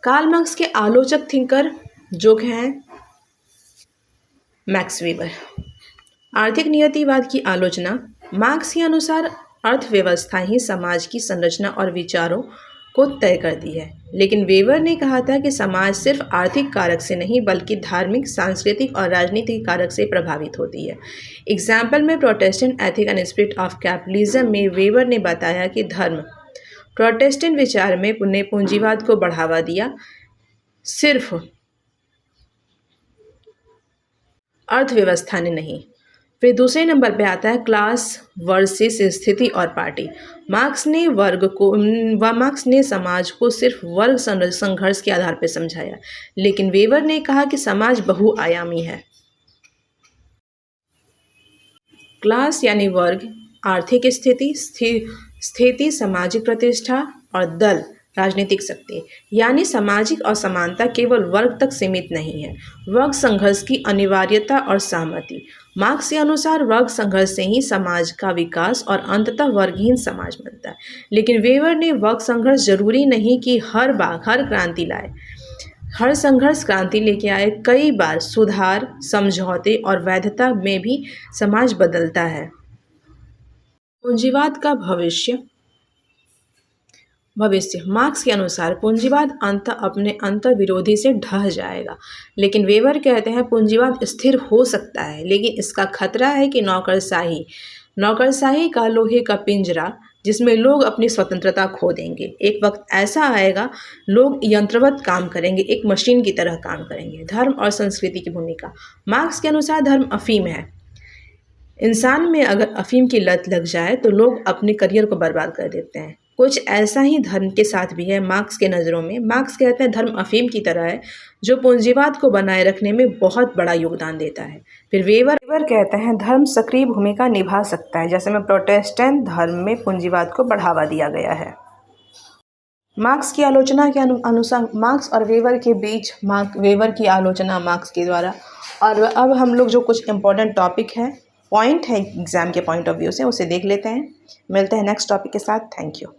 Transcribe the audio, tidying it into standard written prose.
Karl Marx के आलोचक thinker जो हैं मैक्स वेबर। आर्थिक नियतिवाद की आलोचना। मार्क्स के अनुसार अर्थव्यवस्था ही समाज की संरचना और विचारों को तय करती है, लेकिन वेबर ने कहा था कि समाज सिर्फ आर्थिक कारक से नहीं बल्कि धार्मिक, सांस्कृतिक और राजनीतिक कारक से प्रभावित होती है। एग्जाम्पल में Protestant ethic and spirit of capitalism में वेबर ने बताया कि धर्म प्रोटेस्टेंट विचार में ने पूंजीवाद को बढ़ावा दिया, सिर्फ अर्थव्यवस्था ने नहीं। फिर दूसरे नंबर पे आता है क्लास वर्सेस स्थिति और पार्टी। मार्क्स ने समाज को सिर्फ वर्ग संघर्ष के आधार पर समझाया, लेकिन वेबर ने कहा कि समाज बहुआयामी है। क्लास यानी वर्ग, आर्थिक स्थिति सामाजिक प्रतिष्ठा और दल राजनीतिक शक्ति, यानी सामाजिक असमानता केवल वर्ग तक सीमित नहीं है। वर्ग संघर्ष की अनिवार्यता और सहमति। मार्क्स के अनुसार वर्ग संघर्ष से ही समाज का विकास और अंततः वर्गहीन समाज बनता है, लेकिन वेबर ने वर्ग संघर्ष जरूरी नहीं कि हर क्रांति लाए। हर संघर्ष क्रांति लेके आए। कई बार सुधार, समझौते और वैधता में भी समाज बदलता है। पूंजीवाद का भविष्य। मार्क्स के अनुसार पूंजीवाद अपने अंत विरोधी से ढह जाएगा, लेकिन वेबर कहते हैं पूंजीवाद स्थिर हो सकता है, लेकिन इसका खतरा है कि नौकरशाही का लोहे का पिंजरा जिसमें लोग अपनी स्वतंत्रता खो देंगे। एक वक्त ऐसा आएगा लोग यंत्रवत काम करेंगे, एक मशीन की तरह काम करेंगे। धर्म और संस्कृति की भूमिका। मार्क्स के अनुसार धर्म अफीम है। इंसान में अगर अफीम की लत लग जाए तो लोग अपने करियर को बर्बाद कर देते हैं। कुछ ऐसा ही धर्म के साथ भी है मार्क्स के नज़रों में। मार्क्स कहते हैं धर्म अफीम की तरह है जो पूंजीवाद को बनाए रखने में बहुत बड़ा योगदान देता है। फिर वेबर कहते हैं धर्म सक्रिय भूमिका निभा सकता है, जैसे में प्रोटेस्टेंट धर्म में पूंजीवाद को बढ़ावा दिया गया है। मार्क्स की आलोचना के अनुसार मार्क्स और वेबर के बीच वेबर की आलोचना मार्क्स के द्वारा। और अब हम लोग जो कुछ इंपॉर्टेंट टॉपिक है, पॉइंट है एग्जाम के पॉइंट ऑफ व्यू से, उसे देख लेते हैं। मिलते हैं नेक्स्ट टॉपिक के साथ। Thank you.